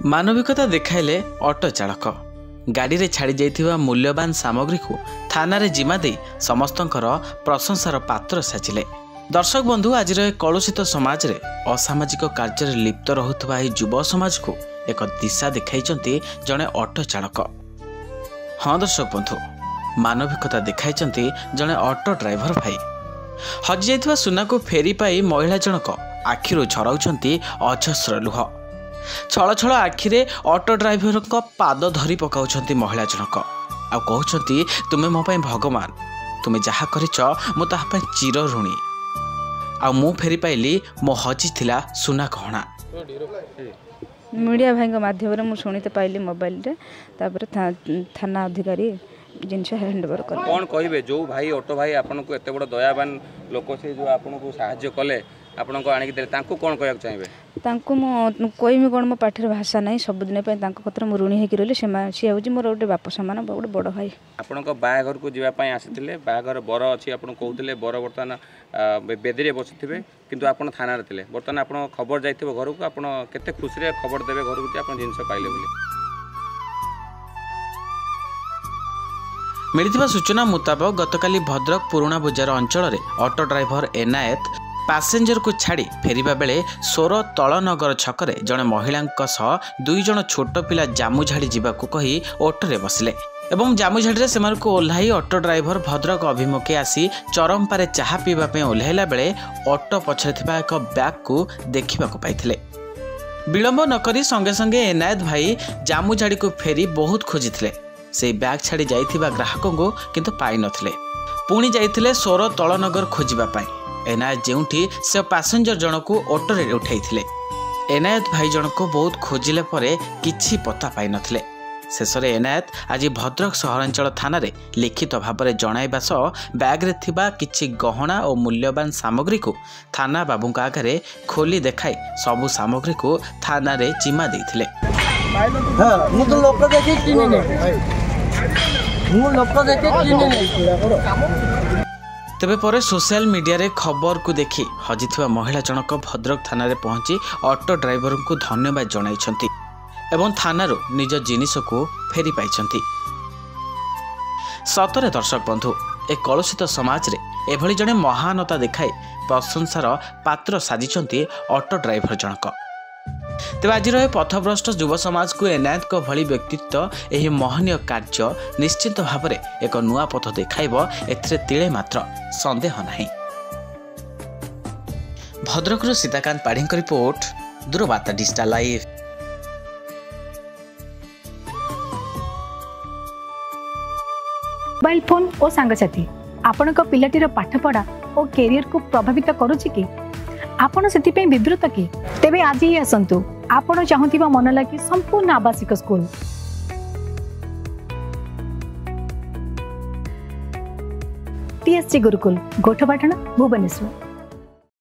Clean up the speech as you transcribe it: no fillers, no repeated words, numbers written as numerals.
मानविकता देखाइले auto चालक गाड़ी रे छाड़ी जाइथिबा मूल्यवान सामग्री को थाना रे जिम्मा दे समस्तंकर प्रशंसार पात्र साजिले। दर्शक बंधु आज कलुषित समाज रे असामाजिक कार्य रे लिप्त रहुथबा एही युव समाज को एक दिशा देखाइचंती जने ऑटो चालक। हाँ दर्शक बंधु, मानविकता देखाइचंती जने ऑटो ड्राइवर भाई। हजि जाइथिबा सुना को फेरी पाई महिला जनक आखिरु झराउचंती अजस्र लुह। छल छल आखिरे ऑटो ड्राइवर को पाद धरी पकाउछंती महिला जनक आ कहउछंती तुमे मो पई भगवान, तुमे जहा करिछ मु ताहा पई चिर ऋणी। आ मु फेरी पाइली मो हजि थिला सुना गहना। मीडिया भाई माध्यम मु शुणीते पाइली मोबाइल रे, तापर थाना अधिकारी जिनस हैंड ओवर कर। कौन कहिबे जो भाई ऑटो भाई आपन को एते बड़ दयावान लोक से जो आपन को सहाय्य कले आपन को आनी देले तांको कोन कहया चाहिबे? तांको मो कोइमी कोन मो पाठर भाषा नाही, सब दिन पे तांको पत्र मु ऋणी हेकि रहले। से होजी मोर गोटे बाप समान गोटे बड़ भाई। आपन को बाहाघर को जीवा पई आसीथिले, बाहाघर बर अछि आपन कहउथिले, बर वर्तमान बेदी रे बसिथिबे किंतु आपन थाना रे थिले। वर्तमान आपन खबर जाइथिबो घर को, आपन केते खुशी रे खबर देबे घर को आपन जिंस पाइले बोली। मिलिथिबा सूचना मुताबक गतकाली भद्रक पुराणा बजार अंचल रे ऑटो ड्राइवर एनायत पैसेंजर को छाड़ी फेरिबा बेले सोर तलनगर छकरे जड़े महिला दुई जन छोट पिला जामुझाड़ी जावाक कही ऑटो रे बसिले एवं जामुझाड़ी से ओह्लाई ऑटो ड्राइवर भद्रक अभिमुखे आसी चरंपारे चाहा पीवा ओह्लाइला बेले ऑटो पछरे थिबा एक बैग को देखा पाइथिले। विलंब नकरी संगे संगे एनायत भाई जामुझाड़ी को फेरी बहुत खोजिथिले। से बैग छाड़ी जाइथिबा ग्राहकों को किंतु पाई नथिले। पुणी जाइथिले सोर तलनगर खोजिबा पाई। एनायत जेउठी से पैसेंजर जनक ऑटो रे उठाइथिले। एनायत भाई जनक बहुत खोजिले परे किछि पता पाई नथिले। शेषरे एनायत आज भद्रक सहरांचल थाना रे लिखित भाव में जणाइबा सह बैग रे थिबा किछि गहना और मूल्यवान सामग्री को थाना बाबूंक आगे खोली देखाई सबु सामग्री को थाना रे जिम्मा देइथिले। तेबे परे सोशल मीडिया रे खबर को देखी हजिथिबा महिला जनक भद्रक थाना रे पहुंची ऑटो ड्राइवर को धन्यवाद जणाइछंती एवं थानारो निज जिनिस को फेरी पाइछंती। सतरे दर्शक बंधु, ए कलुषित समाज रे एभली जने महानता देखाई प्रशंसार पात्र साजिछंती ऑटो ड्राइवर जनक। तेज आज पथभ्रष्ट युव समाज को एनायत को भली व्यक्तित्व यह महनीय कार्य निश्चित भाव में एक नुआ पथ देखाइब, एथिरे तिले मात्र संदेह नहीं। भद्रक सीताकांत पाढ़ी रिपोर्ट, दूरवार्ता डिजिटल लाइव। मोबाइल फोन और सांगसाथी आपण पिलाटीर पाठपढ़ा और कैरियर को प्रभावित करुछि कि आपण सेतिपे विब्रत कि? तेबे आज ही आसंतु आपण चाहूथिबा मन लागी संपूर्ण आवासिक स्कूल TSG गुरुकुल गोठपाटण भुवनेश्वर।